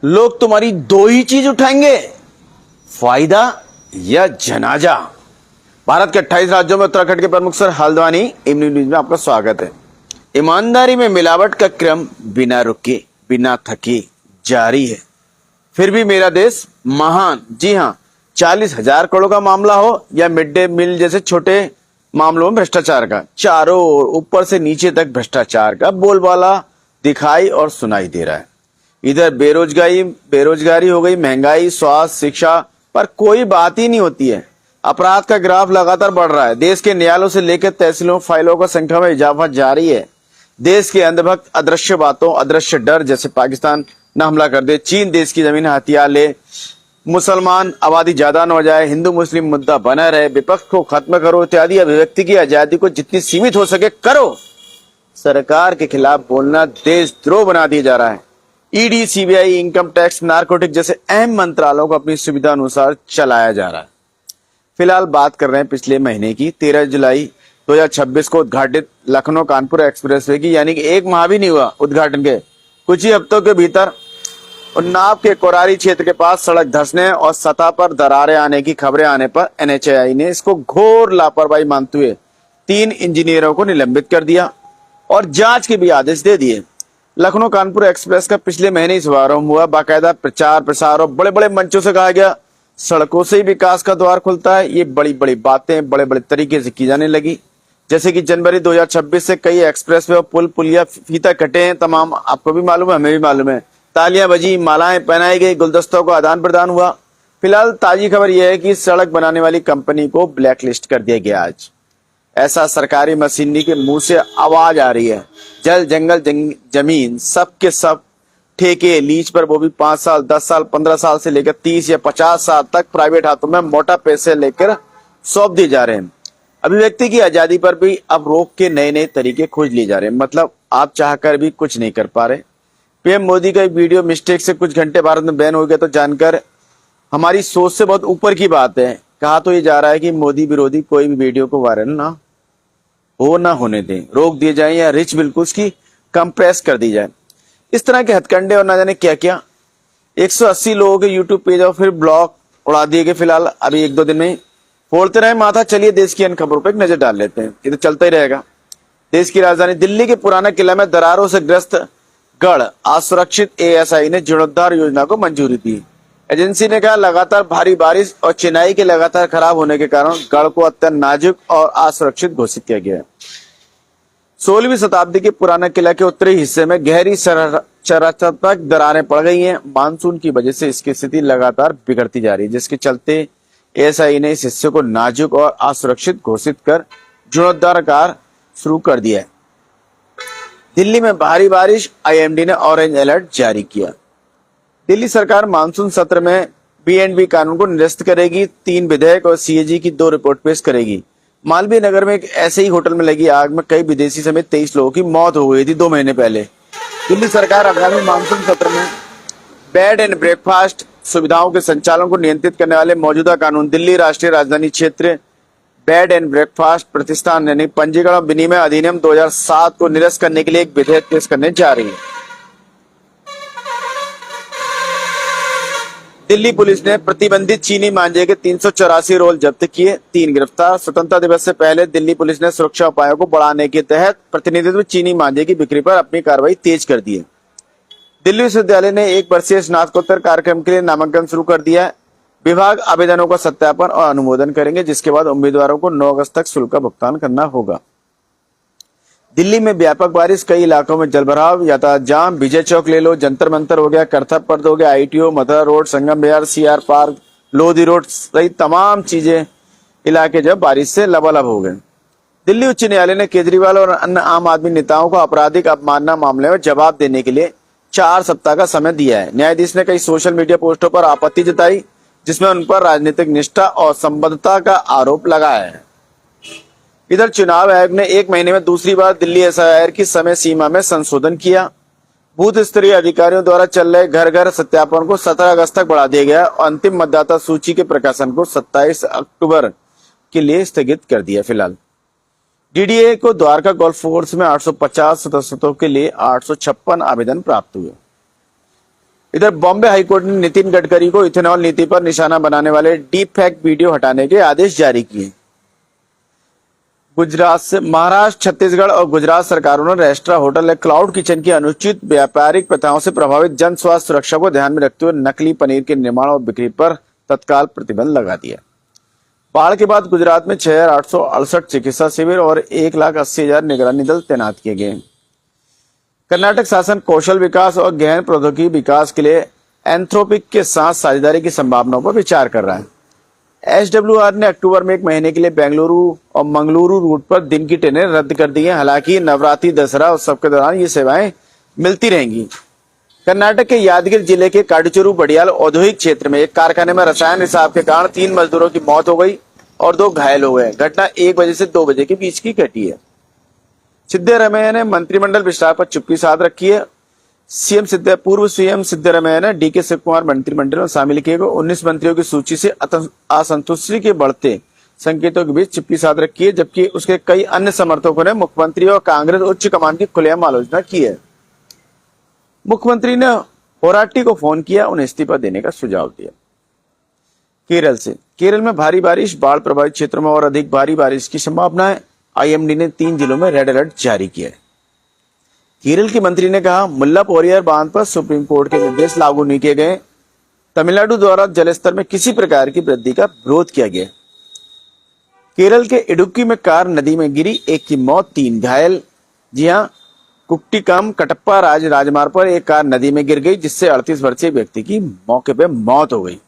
लोग तुम्हारी दो ही चीज उठाएंगे, फायदा या जनाजा। भारत के 28 राज्यों में उत्तराखंड के प्रमुख सर हल्द्वानी इवनिंग न्यूज में आपका स्वागत है। ईमानदारी में मिलावट का क्रम बिना रुके बिना थके जारी है, फिर भी मेरा देश महान। जी हाँ, 40,000 करोड़ का मामला हो या मिड डे मील जैसे छोटे मामलों में भ्रष्टाचार का, चारों ओर ऊपर से नीचे तक भ्रष्टाचार का बोलबाला दिखाई और सुनाई दे रहा है। इधर बेरोजगारी हो गई, महंगाई, स्वास्थ्य, शिक्षा पर कोई बात ही नहीं होती है। अपराध का ग्राफ लगातार बढ़ रहा है। देश के न्यायालयों से लेकर तहसीलों फाइलों का संख्या में इजाफा जारी है। देश के अंधभक्त अदृश्य बातों, अदृश्य डर, जैसे पाकिस्तान न हमला कर दे, चीन देश की जमीन हथियार ले, मुसलमान आबादी ज्यादा न हो जाए, हिंदू मुस्लिम मुद्दा बना रहे, विपक्ष को खत्म करो इत्यादि अभिव्यक्ति की आजादी को जितनी सीमित हो सके करो। सरकार के खिलाफ बोलना देशद्रोह बना दिया जा रहा है। ED, CBI, income tax, narcotic जैसे अहम मंत्रालयों को अपनी सुविधा अनुसार चलाया जा रहा है। फिलहाल बात कर रहे हैं पिछले महीने की। 13 जुलाई 2026 को उद्घाटित लखनऊ कानपुर एक्सप्रेसवे की, यानी कि एक माह भी नहीं हुआ उद्घाटन के, कुछ ही हफ्तों के भीतर उन्नाव के कोरारी क्षेत्र के पास सड़क धंसने और सतह पर दरारें आने की खबरें आने पर एनएचएआई ने इसको घोर लापरवाही मानते हुए 3 इंजीनियरों को निलंबित कर दिया और जांच के भी आदेश दे दिए। लखनऊ कानपुर एक्सप्रेस का पिछले महीने ही शुभारंभ हुआ। बाकायदा प्रचार प्रसार और बड़े बड़े मंचों से कहा गया सड़कों से ही विकास का द्वार खुलता है। ये बड़ी बड़ी बातें बड़े बड़े तरीके से की जाने लगी, जैसे कि जनवरी 2026 से कई एक्सप्रेस वे और पुल पुलिया फीता कटे हैं। तमाम आपको भी मालूम है, हमें भी मालूम है। तालियां बजी, मालाएं पहनाई गई, गुलदस्तों का आदान प्रदान हुआ। फिलहाल ताजी खबर यह है कि सड़क बनाने वाली कंपनी को ब्लैकलिस्ट कर दिया गया। आज ऐसा सरकारी मशीनरी के मुंह से आवाज आ रही है। जल जंगल जमीन सब के सब ठेके लीज पर, वो भी 5 साल 10 साल 15 साल से लेकर 30 या 50 साल तक प्राइवेट हाथों में मोटा पैसे लेकर सौंप दिए जा रहे हैं। अभिव्यक्ति की आजादी पर भी अब रोक के नए नए तरीके खोज लिए जा रहे हैं। मतलब आप चाहकर भी कुछ नहीं कर पा रहे। पीएम मोदी का वीडियो मिस्टेक से कुछ घंटे भारत में बैन हो गया तो जानकर हमारी सोच से बहुत ऊपर की बात है। कहा तो ये जा रहा है कि मोदी विरोधी कोई भी वीडियो को वायरल ना होने दें, रोक दिए जाए या रिच बिल्कुल उसकी कंप्रेस कर दी जाए। इस तरह के हथकंडे और ना जाने क्या क्या 180 लोगों के यूट्यूब पेज और फिर ब्लॉग उड़ा दिए गए। फिलहाल अभी 1-2 दिन में फोड़ते रहे माथा। चलिए देश की अन्य खबरों पर एक नजर डाल लेते हैं। ये तो चलता ही रहेगा। देश की राजधानी दिल्ली के पुराना किला में दरारों से ग्रस्त गढ़ असुरक्षित, एएसआई ने जीर्णोद्धार योजना को मंजूरी दी। एजेंसी ने कहा लगातार भारी बारिश और चिनाई के लगातार खराब होने के कारण गढ़ को अत्यंत नाजुक और असुरक्षित घोषित किया गया है। 16वीं शताब्दी के पुराना किला के उत्तरी हिस्से में गहरी चरात्मक दरारें पड़ गई हैं। मानसून की वजह से इसकी स्थिति लगातार बिगड़ती जा रही है, जिसके चलते एएसआई ने इस हिस्से को नाजुक और असुरक्षित घोषित कर जीर्णोद्धार कार्य शुरू कर दिया है। दिल्ली में भारी बारिश, आईएमडी ने ऑरेंज अलर्ट जारी किया। दिल्ली सरकार मानसून सत्र में बीएंडबी कानून को निरस्त करेगी। 3 विधेयक और सीएजी की 2 रिपोर्ट पेश करेगी। मालवीय नगर में एक ऐसे ही होटल में लगी आग में कई विदेशी समेत 23 लोगों की मौत हो गई थी 2 महीने पहले। दिल्ली सरकार आगामी मानसून सत्र में बेड एंड ब्रेकफास्ट सुविधाओं के संचालन को नियंत्रित करने वाले मौजूदा कानून दिल्ली राष्ट्रीय राजधानी क्षेत्र बेड एंड ब्रेकफास्ट प्रतिष्ठान यानी पंजीकरण और विनिमय अधिनियम 2007 को निरस्त करने के लिए एक विधेयक पेश करने जा रही है। दिल्ली पुलिस ने प्रतिबंधित चीनी मांझे के 384 रोल जब्त किए, 3 गिरफ्तार। स्वतंत्रता दिवस से पहले दिल्ली पुलिस ने सुरक्षा उपायों को बढ़ाने के तहत प्रतिनिधित्व चीनी मांझे की बिक्री पर अपनी कार्रवाई तेज कर दी है। दिल्ली विश्वविद्यालय ने 1 वर्षीय स्नातकोत्तर कार्यक्रम के लिए नामांकन शुरू कर दिया है। विभाग आवेदनों का सत्यापन और अनुमोदन करेंगे, जिसके बाद उम्मीदवारों को 9 अगस्त तक शुल्क का भुगतान करना होगा। दिल्ली में व्यापक बारिश, कई इलाकों में जलभराव, यातायात जाम। विजय चौक ले लो, जंतर मंतर हो गया, करतब पर्द हो गया, आईटीओ, मथुरा रोड, संगम विहार, सीआर पार्क, लोधी रोड सहित तमाम चीजें इलाके जब बारिश से लबालब हो गए। दिल्ली उच्च न्यायालय ने केजरीवाल और अन्य आम आदमी नेताओं को आपराधिक अवमानना मामले में जवाब देने के लिए 4 सप्ताह का समय दिया है। न्यायाधीश ने कई सोशल मीडिया पोस्टों पर आपत्ति जताई, जिसमें उन पर राजनीतिक निष्ठा और संबद्धता का आरोप लगाया है। इधर चुनाव आयोग ने 1 महीने में दूसरी बार दिल्ली एसआईआर की समय सीमा में संशोधन किया। बूथ स्तरीय अधिकारियों द्वारा चल रहे घर घर सत्यापन को 17 अगस्त तक बढ़ा दिया गया और अंतिम मतदाता सूची के प्रकाशन को 27 अक्टूबर के लिए स्थगित कर दिया। फिलहाल डीडीए को द्वारका गोल्फ कोर्स में 850 सदस्यों के लिए 856 आवेदन प्राप्त हुए। इधर बॉम्बे हाईकोर्ट ने नितिन गडकरी को इथेनॉल नीति पर निशाना बनाने वाले डीप फेक वीडियो हटाने के आदेश जारी किए। गुजरात से महाराष्ट्र, छत्तीसगढ़ और गुजरात सरकारों ने रेस्टोरेंट, होटल या क्लाउड किचन की अनुचित व्यापारिक प्रथाओं से प्रभावित जन स्वास्थ्य सुरक्षा को ध्यान में रखते हुए नकली पनीर के निर्माण और बिक्री पर तत्काल प्रतिबंध लगा दिया। बाढ़ के बाद गुजरात में 6,868 चिकित्सा शिविर और 1,80,000 निगरानी दल तैनात किए गए। कर्नाटक शासन कौशल विकास और गहन प्रौद्योगिकी विकास के लिए एंथ्रोपिक के साथ साझेदारी की संभावनाओं पर विचार कर रहा है। एसडब्ल्यूआर ने अक्टूबर में एक महीने के लिए बेंगलुरु और मंगलुरु रूट पर दिन की ट्रेनें रद्द कर दी हैं। हालांकि नवरात्रि, दशहरा उत्सव के दौरान ये सेवाएं मिलती रहेंगी। कर्नाटक के यादगिर जिले के काडुचेरू बडियाल औद्योगिक क्षेत्र में एक कारखाने में रसायन रिसाव के कारण 3 मजदूरों की मौत हो गई और 2 घायल हो गए। घटना 1 बजे से 2 बजे के बीच की घटी है। सिद्धरामैया ने मंत्रिमंडल विस्तार पर चुप्पी साध रखी है। पूर्व सीएम सिद्धरामैया ने डीके शिव कुमार मंत्रिमंडल में शामिल किए गए 19 मंत्रियों की सूची से असंतुष्टि के बढ़ते संकेतों के बीच चुप्पी साध रखी है, जबकि उसके कई अन्य समर्थकों ने मुख्यमंत्री और कांग्रेस उच्च कमान की खुलेआम आलोचना की है। मुख्यमंत्री ने होराटी को फोन किया, उन्हें इस्तीफा देने का सुझाव दिया। केरल में भारी बारिश, बाढ़ प्रभावित क्षेत्रों में और अधिक भारी बारिश की संभावना है। आईएमडी ने 3 जिलों में रेड अलर्ट जारी किया है। केरल की मंत्री ने कहा, मुल्लापेरियार बांध पर सुप्रीम कोर्ट के निर्देश लागू नहीं किए गए। तमिलनाडु द्वारा जलस्तर में किसी प्रकार की वृद्धि का विरोध किया गया। केरल के इडुक्की में कार नदी में गिरी, 1 की मौत, 3 घायल। जी हां, कुट्टिकाम कटप्पा राजमार्ग पर एक कार नदी में गिर गई, जिससे 38 वर्षीय व्यक्ति की मौके पर मौत हो गई।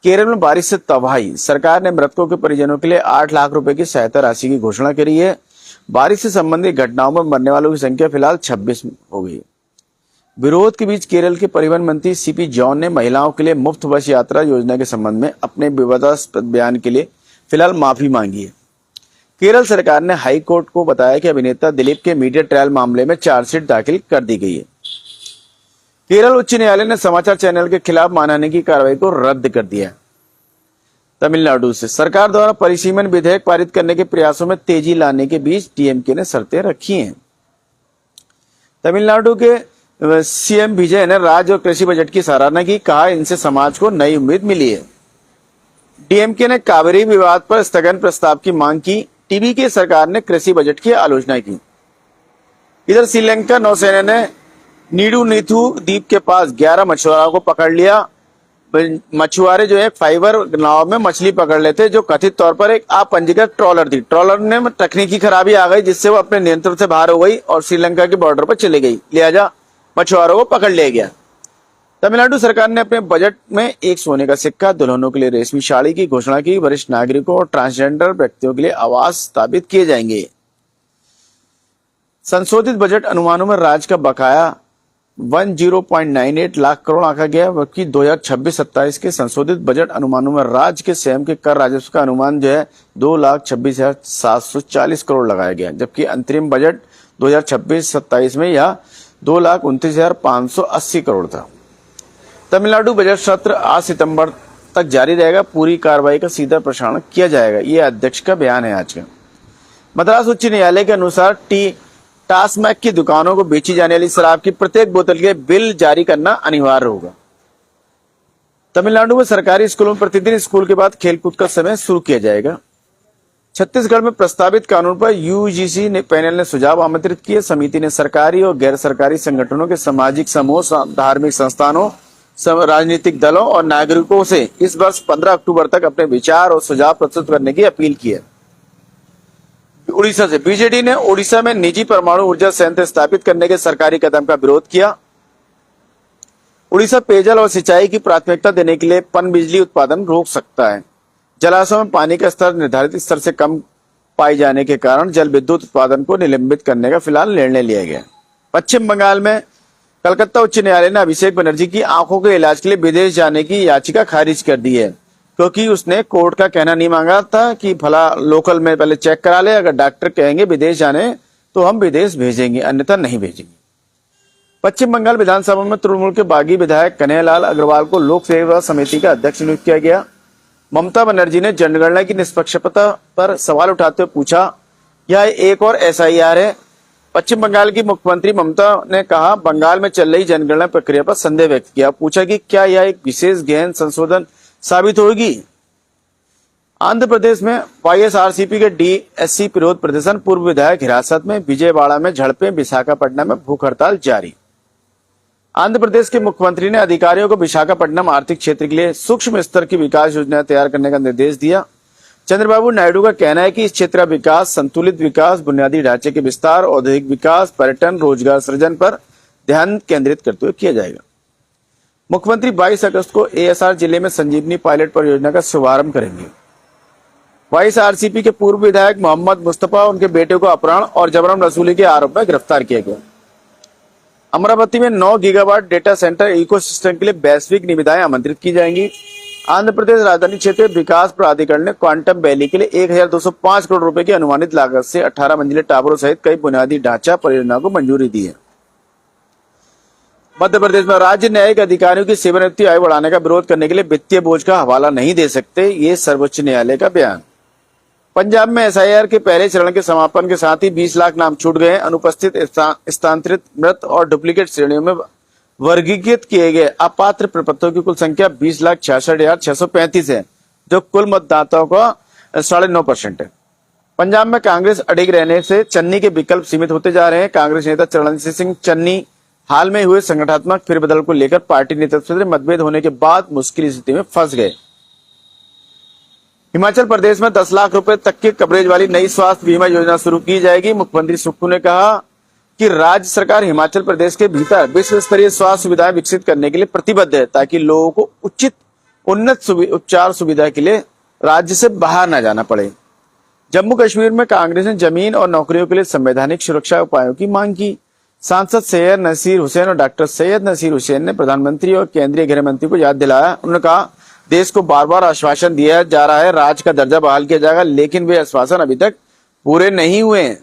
केरल में बारिश से तबाही, सरकार ने मृतकों के परिजनों के लिए 8 लाख रुपए की सहायता राशि की घोषणा करी है। बारिश से संबंधित घटनाओं में मरने वालों की संख्या फिलहाल 26 हो गई। विरोध के बीच केरल के परिवहन मंत्री सीपी जॉन ने महिलाओं के लिए मुफ्त बस यात्रा योजना के संबंध में अपने विवादास्पद बयान के लिए फिलहाल माफी मांगी है। केरल सरकार ने हाई कोर्ट को बताया कि अभिनेता दिलीप के मीडिया ट्रायल मामले में चार्जशीट दाखिल कर दी गई है। केरल उच्च न्यायालय ने समाचार चैनल के खिलाफ मानहानि की कार्रवाई को रद्द कर दिया। तमिलनाडु से सरकार द्वारा परिसीमन विधेयक पारित करने के प्रयासों में तेजी लाने के बीच डीएमके ने शर्तें रखी हैं। तमिलनाडु के सीएम विजय ने राज्य और कृषि बजट की सराहना की, कहा इनसे समाज को नई उम्मीद मिली है। डीएमके ने कावेरी विवाद पर स्थगन प्रस्ताव की मांग की। टीवी की सरकार ने कृषि बजट की आलोचना की। इधर श्रीलंका नौसेना ने नीडूनीथू द्वीप के पास 11 मछुआरों को पकड़ लिया। मछुआरे जो है फाइबर नाव में मछली पकड़ लेते, जो कथित तौर पर एक अपंजीकृत ट्रॉलर थी। ट्रॉलर ने तकनीकी खराबी आ गई, जिससे वो अपने नियंत्रण से बाहर हो गई और श्रीलंका के बॉर्डर पर चली गई, लिहाजा मछुआरों को पकड़ लिया गया। तमिलनाडु सरकार ने अपने बजट में एक सोने का सिक्का, दुल्हनों के लिए रेशमी साड़ी की घोषणा की। वरिष्ठ नागरिकों और ट्रांसजेंडर व्यक्तियों के लिए आवास स्थापित किए जाएंगे। संशोधित बजट अनुमानों में राज्य का बकाया 10.98 लाख करोड़ आंका गया, जबकि 2026-27 के संशोधित बजट अनुमानों में राज्य के स्वयं के कर राजस्व का अनुमान जो है 2,26,740 करोड़ लगाया गया, जबकि अंतरिम बजट 2026-27 में यह 2,29,580 करोड़ था। तमिलनाडु बजट सत्र 8 सितंबर तक जारी रहेगा। पूरी कार्रवाई का सीधा प्रसारण किया जाएगा, ये अध्यक्ष का बयान है आज का। मद्रास उच्च न्यायालय के अनुसार टास्मैक की दुकानों को बेची जाने वाली शराब की प्रत्येक बोतल के बिल जारी करना अनिवार्य होगा। तमिलनाडु में सरकारी स्कूलों में प्रतिदिन स्कूल के बाद खेलकूद का समय शुरू किया जाएगा। छत्तीसगढ़ में प्रस्तावित कानून पर यूजीसी ने पैनल ने सुझाव आमंत्रित किए। समिति ने सरकारी और गैर सरकारी संगठनों के सामाजिक समूह, धार्मिक संस्थानों, राजनीतिक दलों और नागरिकों से इस वर्ष 15 अक्टूबर तक अपने विचार और सुझाव प्रस्तुत करने की अपील की है। उड़ीसा से बीजेडी ने उड़ीसा में निजी परमाणु ऊर्जा संयंत्र स्थापित करने के सरकारी कदम का विरोध किया। उड़ीसा पेयजल और सिंचाई की प्राथमिकता देने के लिए पनबिजली उत्पादन रोक सकता है। जलाशयों में पानी का स्तर निर्धारित स्तर से कम पाए जाने के कारण जल विद्युत उत्पादन को निलंबित करने का फिलहाल निर्णय लिया गया। पश्चिम बंगाल में कलकत्ता उच्च न्यायालय ने अभिषेक बनर्जी की आंखों के इलाज के लिए विदेश जाने की याचिका खारिज कर दी है, क्योंकि उसने कोर्ट का कहना नहीं मांगा था कि भला लोकल में पहले चेक करा ले, अगर डॉक्टर कहेंगे विदेश जाने तो हम विदेश भेजेंगे, अन्यथा नहीं भेजेंगे। पश्चिम बंगाल विधानसभा में तृणमूल के बागी विधायक कन्हैयालाल अग्रवाल को लोक सेवा समिति का अध्यक्ष नियुक्त किया गया। ममता बनर्जी ने जनगणना की निष्पक्षता पर सवाल उठाते हुए पूछा, यह एक और एसआईआर है पश्चिम बंगाल की मुख्यमंत्री ममता ने कहा, बंगाल में चल रही जनगणना प्रक्रिया पर संदेह व्यक्त किया। पूछा कि क्या यह एक विशेष गहन संशोधन साबित होगी। आंध्र प्रदेश में वाईएसआरसीपी के डीएससी विरोध प्रदर्शन, पूर्व विधायक हिरासत में, विजयवाड़ा में झड़पें, विशाखापट्टनम में भूख हड़ताल जारी। आंध्र प्रदेश के मुख्यमंत्री ने अधिकारियों को विशाखापट्टनम आर्थिक क्षेत्र के लिए सूक्ष्म स्तर की विकास योजना तैयार करने का निर्देश दिया। चंद्रबाबू नायडू का कहना है कि इस क्षेत्र का विकास, संतुलित विकास, बुनियादी ढांचे के विस्तार, औद्योगिक विकास, पर्यटन, रोजगार सृजन पर ध्यान केंद्रित करते हुए किया जाएगा। मुख्यमंत्री 22 अगस्त को एएसआर जिले में संजीवनी पायलट परियोजना का शुभारंभ करेंगे। वाईएसआरसीपी के पूर्व विधायक मोहम्मद मुस्तफा, उनके बेटे को अपहरण और जबरन वसूली के आरोप में गिरफ्तार किया गया। अमरावती में 9 गीगावाट डेटा सेंटर इकोसिस्टम के लिए वैश्विक निविदाएं आमंत्रित की जाएंगी। आंध्र प्रदेश राजधानी क्षेत्र विकास प्राधिकरण ने क्वांटम वैली के लिए 1205 करोड़ रुपए की अनुमानित लागत से 18 मंजिले टावरों सहित कई बुनियादी ढांचा परियोजनाओं को मंजूरी दी है। मध्य प्रदेश में राज्य न्यायिक अधिकारियों की सेवानिवृत्ति आयु बढ़ाने का विरोध करने के लिए वित्तीय बोझ का हवाला नहीं दे सकते, ये सर्वोच्च न्यायालय का बयान। पंजाब में एसआईआर के पहले चरण के समापन के साथ ही 20 लाख नाम छूट गए। अनुपस्थित, स्थानांतरित, मृत और डुप्लीकेट श्रेणियों में वर्गीकृत किए गए अपात्र प्रपत्रों की कुल संख्या 20,66,635 है, जो कुल मतदाताओं का 9.5% है। पंजाब में कांग्रेस अडिग रहने से चन्नी के विकल्प सीमित होते जा रहे हैं। कांग्रेस नेता चरणजीत सिंह चन्नी हाल में हुए संगठनात्मक फेरबदल को लेकर पार्टी नेतृत्व से मतभेद होने के बाद मुश्किल स्थिति में फंस गए। हिमाचल प्रदेश में 10 लाख रुपए तक के कवरेज वाली नई स्वास्थ्य बीमा योजना शुरू की जाएगी। मुख्यमंत्री सुक्खू ने कहा कि राज्य सरकार हिमाचल प्रदेश के भीतर विश्व स्तरीय स्वास्थ्य सुविधाएं विकसित करने के लिए प्रतिबद्ध है, ताकि लोगों को उचित उन्नत उपचार सुविधा के लिए राज्य से बाहर न जाना पड़े। जम्मू कश्मीर में कांग्रेस ने जमीन और नौकरियों के लिए संवैधानिक सुरक्षा उपायों की मांग की। सांसद सैयद नसीर हुसैन और डॉक्टर सैयद नसीर हुसैन ने प्रधानमंत्री और केंद्रीय गृह मंत्री को याद दिलाया। उन्होंने कहा, देश को बार बार आश्वासन दिया जा रहा है, राज्य का दर्जा बहाल किया जाएगा, लेकिन वे आश्वासन अभी तक पूरे नहीं हुए हैं।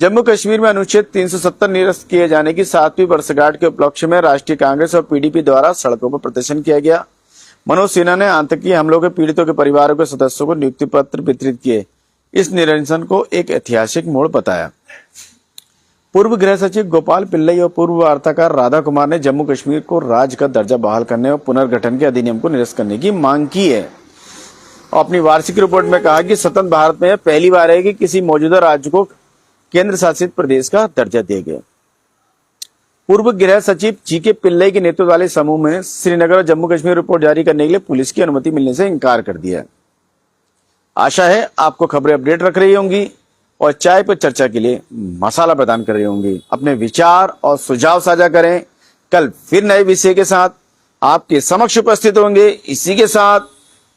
जम्मू कश्मीर में अनुच्छेद 370 निरस्त किए जाने की 7वीं वर्षगांठ के उपलक्ष्य में राष्ट्रीय कांग्रेस और पीडीपी द्वारा सड़कों पर प्रदर्शन किया गया। मनोज सिन्हा ने आतंकी हमलों के पीड़ितों के परिवारों के सदस्यों को नियुक्ति पत्र वितरित किए। इस निरसन को एक ऐतिहासिक मोड़ बताया। पूर्व गृह सचिव गोपाल पिल्लई और पूर्व वार्ताकार राधा कुमार ने जम्मू कश्मीर को राज्य का दर्जा बहाल करने और पुनर्गठन के अधिनियम को निरस्त करने की मांग की है। अपनी वार्षिक रिपोर्ट में कहा कि स्वतंत्र भारत में पहली बार है कि किसी मौजूदा राज्य को केंद्र शासित प्रदेश का दर्जा दिया गया। पूर्व गृह सचिव जीके पिल्लई के नेतृत्व वाले समूह में श्रीनगर और जम्मू कश्मीर रिपोर्ट जारी करने के लिए पुलिस की अनुमति मिलने से इनकार कर दिया। आशा है आपको खबरें अपडेट रख रही होंगी और चाय पर चर्चा के लिए मसाला प्रदान कर रही होंगी। अपने विचार और सुझाव साझा करें। कल फिर नए विषय के साथ आपके समक्ष उपस्थित होंगे। इसी के साथ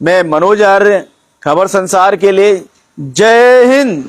मैं मनोज आर्य, खबर संसार के लिए जय हिंद।